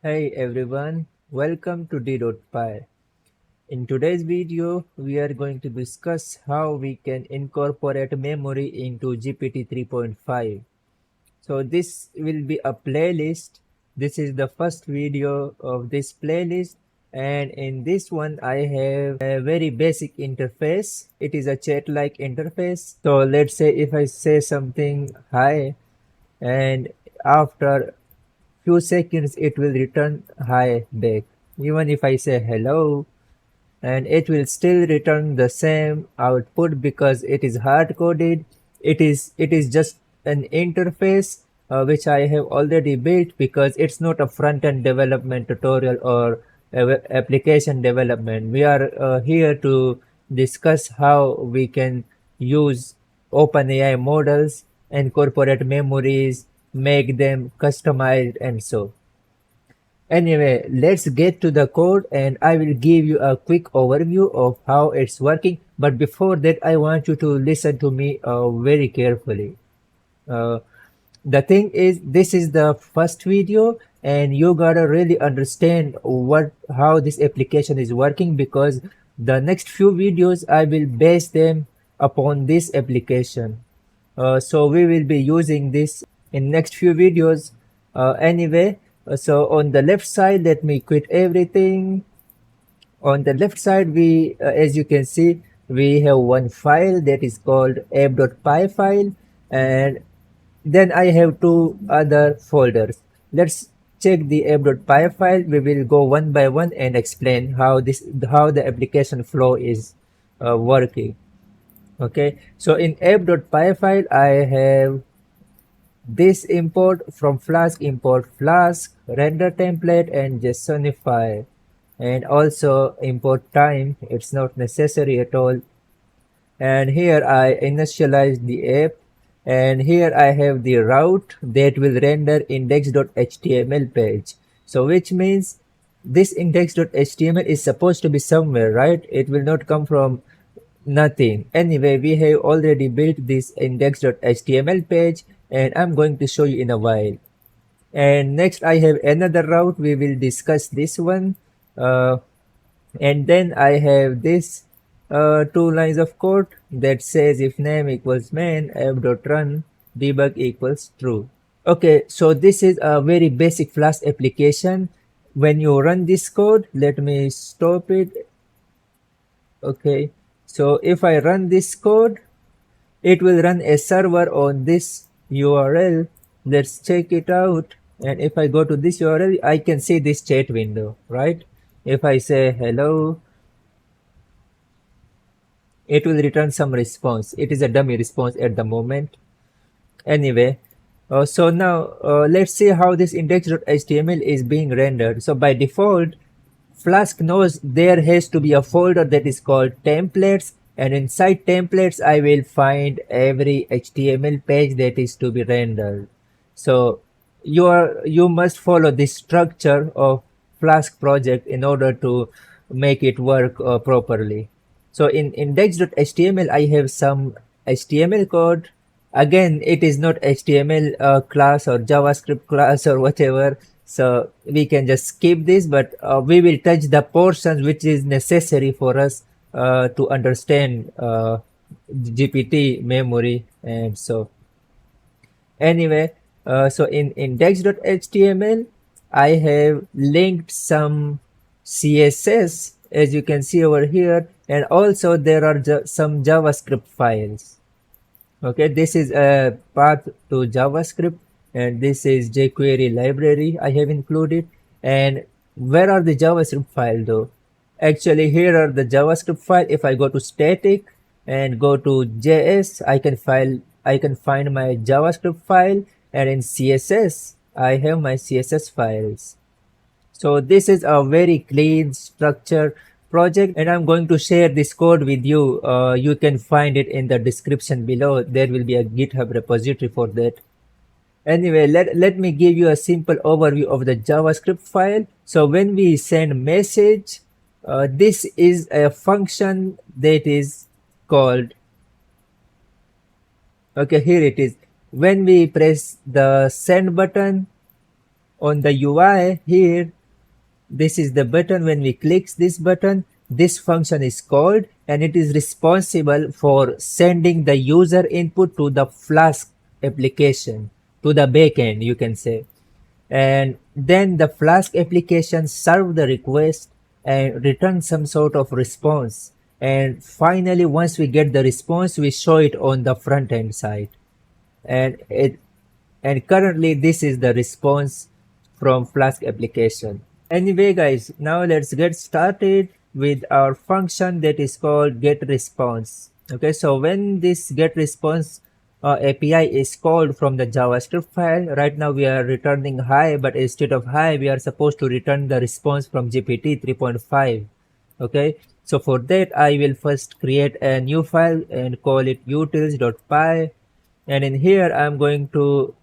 Hey everyone, welcome to D.Py. In today's video, we are going to discuss how we can incorporate memory into GPT 3.5. So this will be a playlist. This is the first video of this playlist, and in this one I have a very basic interface. It is a chat-like interface. So let's say if I say something hi, and after few seconds it will return hi back. Even if I say hello, and it will still return the same output because it is hard coded. It is just an interface which I have already built because it's not a front-end development tutorial or application development. We are here to discuss how we can use OpenAI models, incorporate memories, make them customized, and so. Anyway, let's get to the code and I will give you a quick overview of how it's working. But before that, I want you to listen to me very carefully. Uh, the thing is, this is the first video and you gotta really understand how this application is working, because the next few videos I will base them upon this application. So we will be using this in next few videos. Anyway, so on the left side, let me quit everything. On the left side, we as you can see, we have one file that is called app.py file, and then I have two other folders. Let's check the app.py file. We will go one by one and explain how the application flow is working. Okay, so in app.py file I have this import from Flask, import Flask render template and JSONify, and also import time. It's not necessary at all. And here I initialize the app, and here I have the route that will render index.html page. So which means this index.html is supposed to be somewhere, right? It will not come from nothing. Anyway, we have already built this index.html page and I'm going to show you in a while. And next I have another route. We will discuss this one. And then I have this two lines of code that says if name equals main, app.run, debug equals true. Okay, so this is a very basic Flask application. When you run this code, let me stop it. Okay, so if I run this code, it will run a server on this URL. Let's check it out. And if I go to this URL, I can see this chat window, right? If I say hello, it will return some response. It is a dummy response at the moment. Anyway, so now let's see how this index.html is being rendered. So by default, Flask knows there has to be a folder that is called templates, and inside templates I will find every HTML page that is to be rendered. So you must follow this structure of Flask project in order to make it work properly. So in index.html I have some HTML code. Again, it is not HTML class or JavaScript class or whatever, so we can just skip this, but we will touch the portions which is necessary for us to understand GPT memory. And so anyway, so in index.html I have linked some CSS, as you can see over here, and also there are some JavaScript files. Okay, this is a path to JavaScript, and this is jQuery library I have included. And where are the JavaScript file though? Actually, here are the JavaScript file. If I go to static and go to JS, I can find my JavaScript file, and in CSS I have my CSS files. So this is a very clean structure project, and I'm going to share this code with you. You can find it in the description below. There will be a GitHub repository for that. Anyway, let me give you a simple overview of the JavaScript file. So when we send message, this is a function that is called, okay, here it is. When we press the send button on the UI here, This is the button. When we click this button, this function is called, and it is responsible for sending the user input to the Flask application, to the backend, you can say. And then the Flask application serve the request and return some sort of response. And finally, once we get the response, we show it on the front end side. And it and currently this is the response from Flask application. Anyway guys, now let's get started with our function that is called getResponse. Okay, so when this getResponse API is called from the JavaScript file, right now we are returning hi, but instead of hi we are supposed to return the response from GPT 3.5. Okay, so for that I will first create a new file and call it utils.py, and in here I'm going to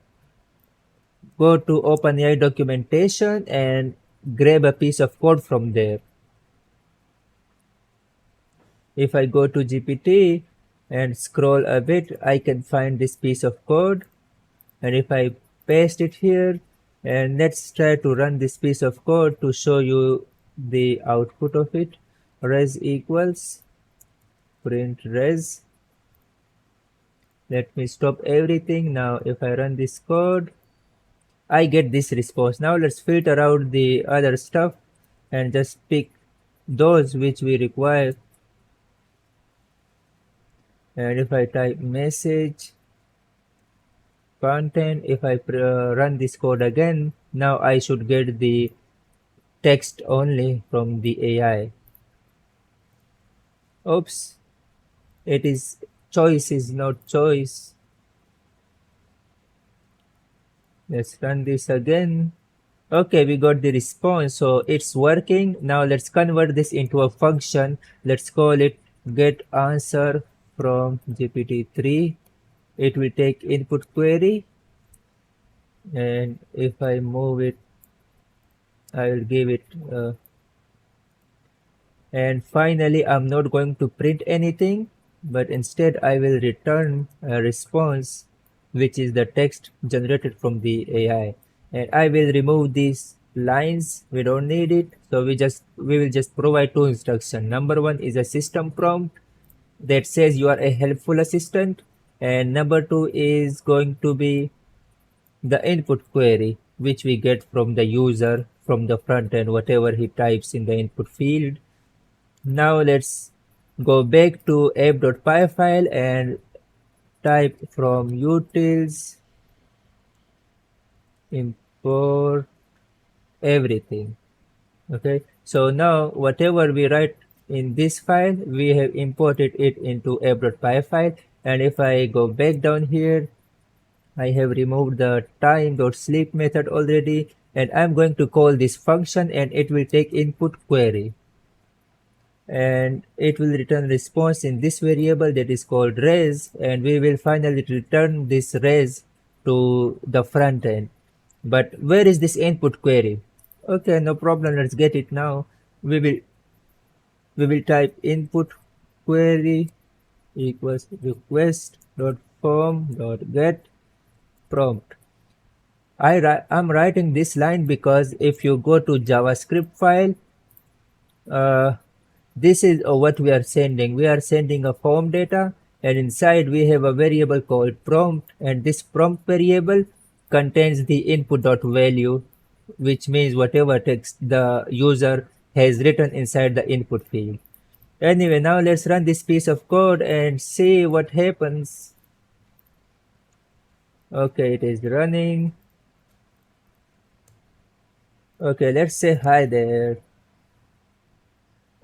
go to OpenAI documentation and grab a piece of code from there. If I go to GPT and scroll a bit, I can find this piece of code. And if I paste it here, and let's try to run this piece of code to show you the output of it. Res equals print res. Let me stop everything. Now if I run this code, I get this response. Now let's filter out the other stuff and just pick those which we require. And if I type message content, if I run this code again, now I should get the text only from the AI. Oops, it is choice is not choice. Let's run this again. Okay, we got the response, so it's working. Now let's convert this into a function. Let's call it get answer from GPT-3. It will take input query, and if I move it, I will give it and finally I'm not going to print anything, but instead I will return a response which is the text generated from the AI, and I will remove these lines. We don't need it, so we will just provide two instructions. Number one is a system prompt that says you are a helpful assistant, and number two is going to be the input query which we get from the user from the front end, whatever he types in the input field. Now let's go back to app.py file and type from utils import everything. Okay, so now whatever we write in this file, we have imported it into app.py file. And if I go back down here, I have removed the time.sleep method already, and I'm going to call this function and it will take input query, and it will return response in this variable that is called res, and we will finally return this res to the front end. But where is this input query? Okay, no problem, let's get it now. We will type input query equals request dot form dot get prompt. I'm writing this line because if you go to JavaScript file, uh, this is what we are sending. We are sending a form data, and inside we have a variable called prompt, and this prompt variable contains the input.value, which means whatever text the user has written inside the input field. Anyway, now let's run this piece of code and see what happens. Okay, it is running. Okay, let's say hi there.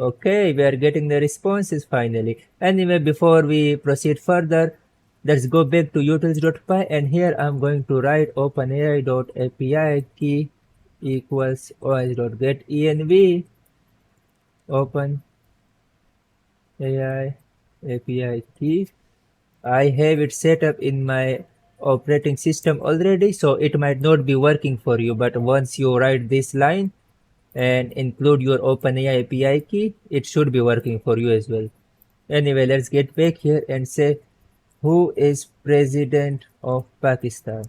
Okay, we are getting the responses finally. Anyway, before we proceed further, let's go back to utils.py, and here I'm going to write openai.api key equals os.getEnv openai API key. I have it set up in my operating system already, so it might not be working for you, but once you write this line and include your OpenAI API key, it should be working for you as well. Anyway, let's get back here and say, who is president of Pakistan?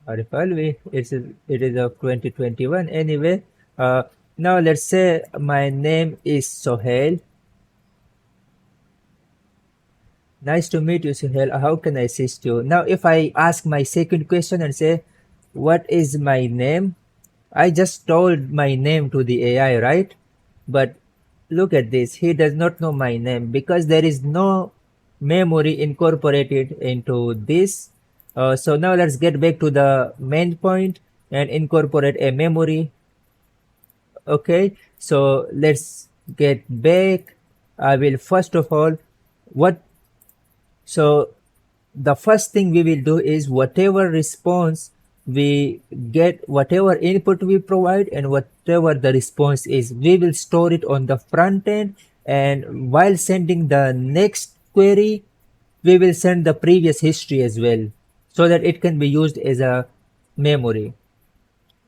Arif Alvi. It is of 2021. Anyway, uh, now let's say my name is Sohail. Nice to meet you, Sohail. How can I assist you? Now, if I ask my second question and say, what is my name? I just told my name to the AI, right? But look at this. He does not know my name because there is no memory incorporated into this. So now let's get back to the main point and incorporate a memory. Okay, so let's get back. I will first of all, what so the first thing we will do is whatever response we get, whatever input we provide, and whatever the response is, we will store it on the front end. And while sending the next query, we will send the previous history as well so that it can be used as a memory.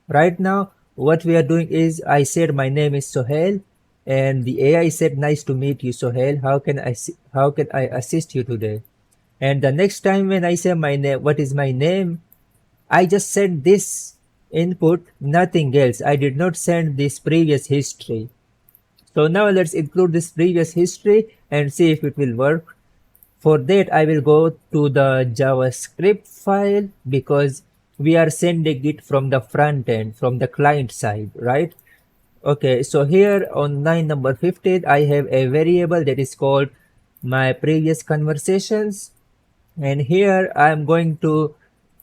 Right now, what we are doing is I said my name is Sohail, and the AI said, nice to meet you, Sohail. How can I assist you today? And the next time when I say my name, what is my name? I just send this input, nothing else. I did not send this previous history. So now let's include this previous history and see if it will work. For that, I will go to the JavaScript file because we are sending it from the front end, from the client side, right? Okay, so here on line number 15, I have a variable that is called my previous conversations. And here I'm going to,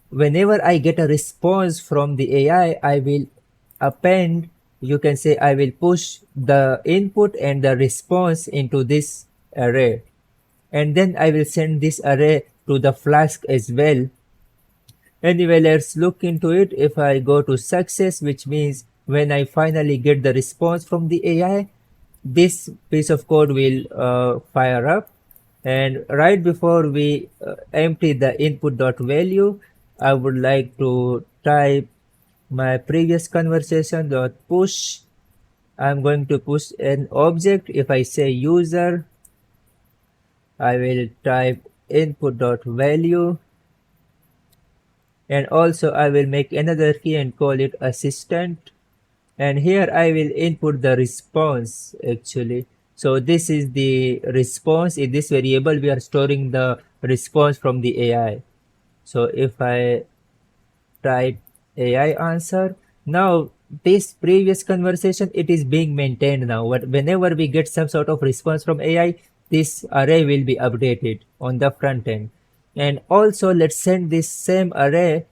whenever I get a response from the AI, I will append, you can say I will push the input and the response into this array. And then I will send this array to the Flask as well. Anyway, let's look into it. If I go to success, which means when I finally get the response from the AI, this piece of code will fire up. And right before we empty the input.value, I would like to type my previous conversation dot push. I'm going to push an object. If I say user, I will type input.value, and also I will make another key and call it assistant. And here I will input the response actually. So this is the response. In this variable, we are storing the response from the AI. So if I type AI answer, now this previous conversation, it is being maintained now. Whenever we get some sort of response from AI, this array will be updated on the front end. And also let's send this same array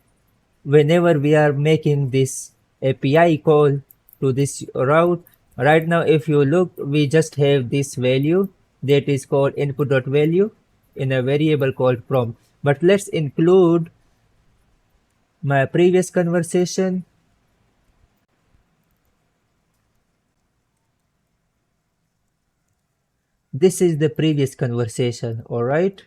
whenever we are making this API call to this route. Right now, if you look, we just have this value that is called input.value in a variable called prompt. But let's include my previous conversation. This is the previous conversation, all right?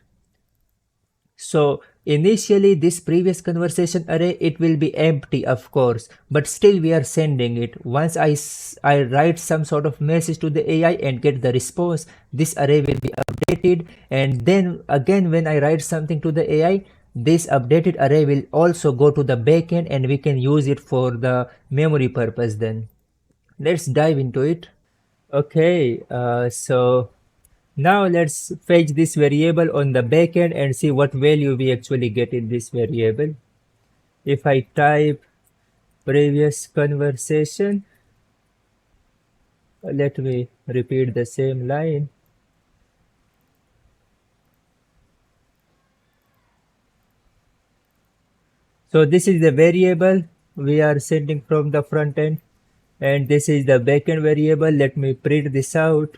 So initially this previous conversation array, it will be empty, of course, but still we are sending it. Once I write some sort of message to the AI and get the response, this array will be updated. And then again, when I write something to the AI, this updated array will also go to the backend and we can use it for the memory purpose then. Let's dive into it. Okay, so now let's fetch this variable on the backend and see what value we actually get in this variable. If I type previous conversation, let me repeat the same line. So this is the variable we are sending from the front end, and this is the backend variable. Let me print this out.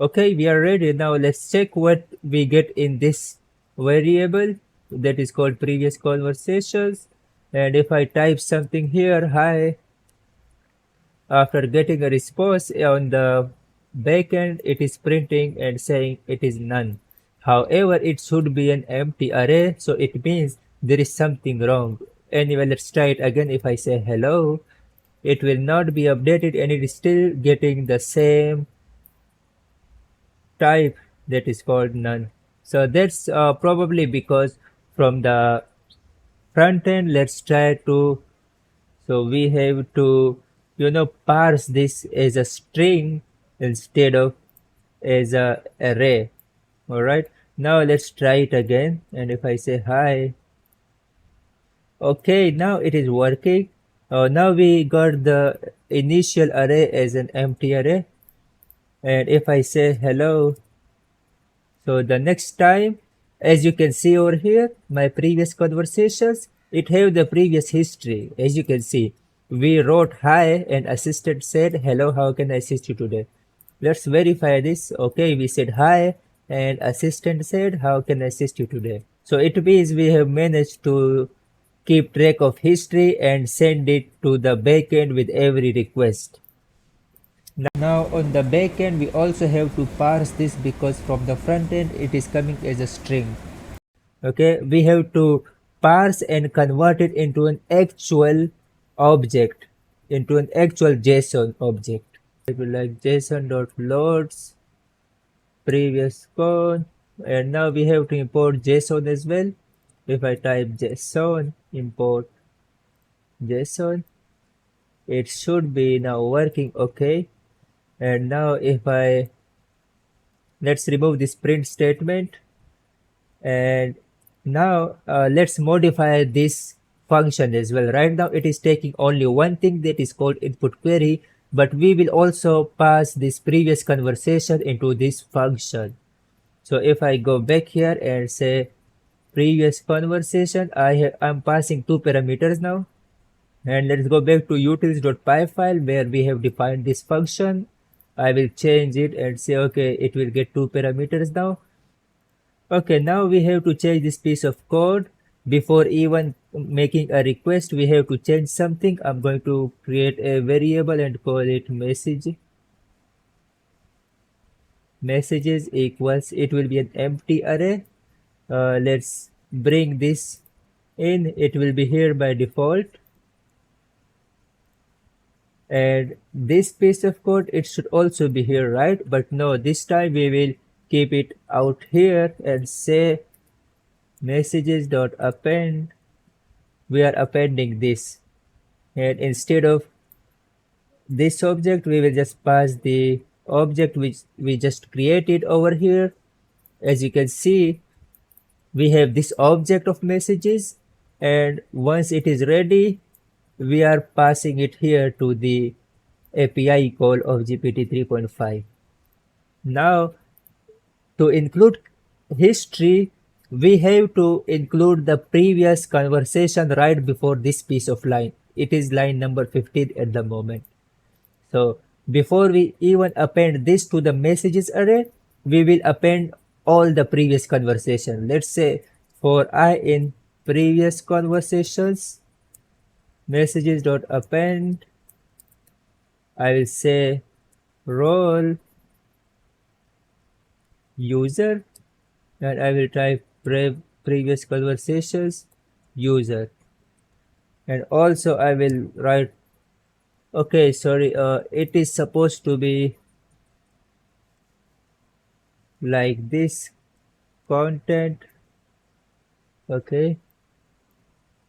Okay, we are ready. Now let's check what we get in this variable that is called previous conversations. And if I type something here, hi, after getting a response on the backend, it is printing and saying it is none. However, it should be an empty array, so it means there is something wrong. Anyway, let's try it again. If I say hello, it will not be updated and it is still getting the same type that is called none. So that's probably because from the front end, let's try to, so we have to, parse this as a string instead of as a array. All right. Now let's try it again. And if I say hi, okay, now it is working. Now we got the initial array as an empty array. And if I say hello, so the next time, as you can see over here, my previous conversations, it have the previous history. As you can see, we wrote hi and assistant said, hello, how can I assist you today? Let's verify this. Okay, we said hi and assistant said, how can I assist you today? So it means we have managed to keep track of history and send it to the backend with every request. Now on the backend we also have to parse this because from the front end it is coming as a string. Okay, we have to parse and convert it into an actual object, into an actual JSON object. It will like JSON.loads previous code, and now we have to import JSON as well. If I type JSON import JSON, it should be now working okay. And now if I, let's remove this print statement, and now let's modify this function as well. Right now it is taking only one thing that is called input query, but we will also pass this previous conversation into this function. So if I go back here and say previous conversation, I'm passing two parameters now. And let's go back to utils.py file where we have defined this function. I will change it and say, okay, it will get two parameters now. Okay, now we have to change this piece of code. Before even making a request, we have to change something. I'm going to create a variable and call it message. Messages equals, it will be an empty array. Let's bring this in. It will be here by default. And this piece of code, it should also be here, right? But no, this time we will keep it out here and say messages.append. We are appending this, and instead of this object we will just pass the object which we just created over here. As you can see, we have this object of messages, and once it is ready we are passing it here to the API call of GPT 3.5. Now to include history, we have to include the previous conversation right before this piece of line. It is line number 15 at the moment. So before we even append this to the messages array, we will append all the previous conversation. Let's say for I in previous conversations, messages.append, I will say role user, and I will type previous conversations user, and also I will write, okay, sorry, it is supposed to be like this content. Okay,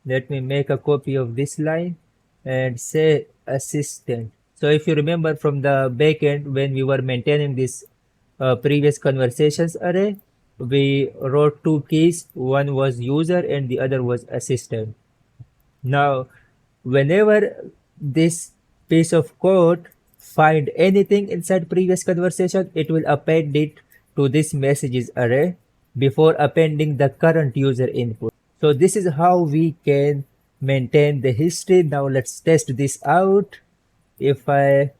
let me make a copy of this line and say assistant. So if you remember from the backend when we were maintaining this previous conversations array, we wrote two keys. One was user and the other was assistant. Now whenever this piece of code find anything inside previous conversation, it will append it to this messages array before appending the current user input. So this is how we can maintain the history. Now let's test this out. If I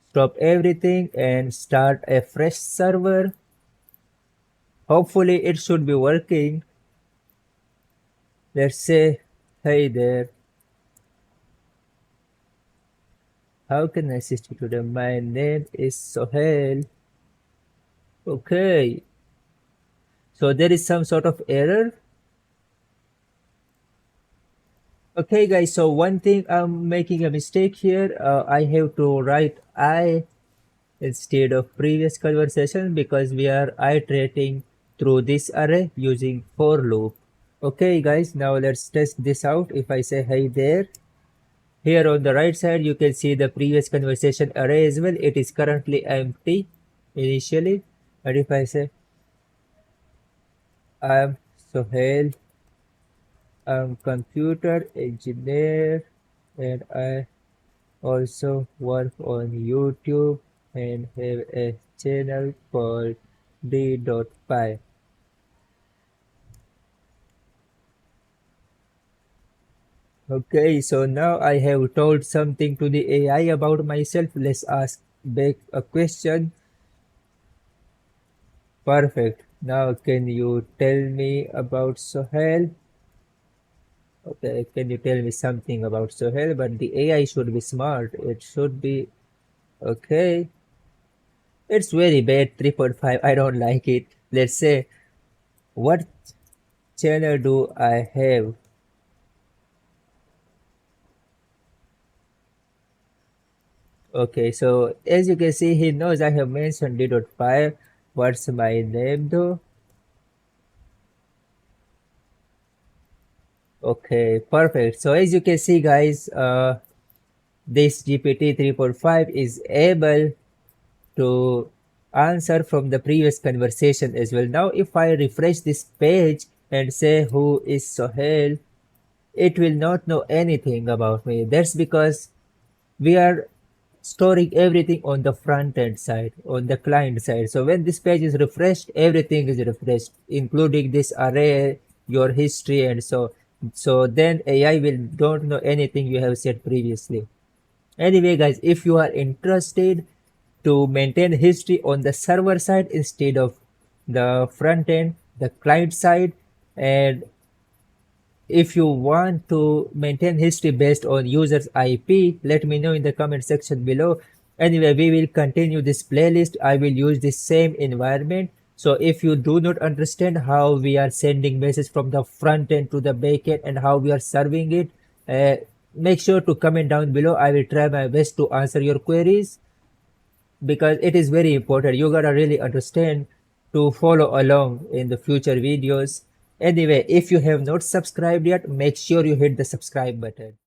stop everything and start a fresh server, hopefully it should be working. Let's say, hey there, how can I assist you today? My name is Sohail. Okay, so there is some sort of error. Okay, guys, so one thing I'm making a mistake here. I have to write I instead of previous conversation because we are iterating through this array using for loop. Okay, guys, now let's test this out. If I say hey there, here on the right side, you can see the previous conversation array as well. It is currently empty initially. And if I say I'm Sohail, I'm computer engineer, and I also work on YouTube and have a channel called d.py. Okay, so now I have told something to the AI about myself. Let's ask back a question. Perfect. Now can you tell me about Sohail? Okay, can you tell me something about Sohail? But the AI should be smart. It should be okay. It's very bad. 3.5. I don't like it. Let's say, what channel do I have? Okay, so as you can see, he knows I have mentioned d.py. What's my name though? Okay, perfect. So as you can see, guys, this GPT 3.5 is able to answer from the previous conversation as well. Now, if I refresh this page and say who is Sohail, it will not know anything about me. That's because we are storing everything on the front end side, on the client side. So when this page is refreshed, everything is refreshed, including this array, your history, and so then AI will don't know anything you have said previously. Anyway, guys, if you are interested to maintain history on the server side instead of the front end, the client side, and if you want to maintain history based on users IP, let me know in the comment section below. Anyway, we will continue this playlist. I will use the same environment. So if you do not understand how we are sending message from the front end to the back end and how we are serving it, make sure to comment down below. I will try my best to answer your queries because it is very important. You gotta really understand to follow along in the future videos. Anyway, if you have not subscribed yet, make sure you hit the subscribe button.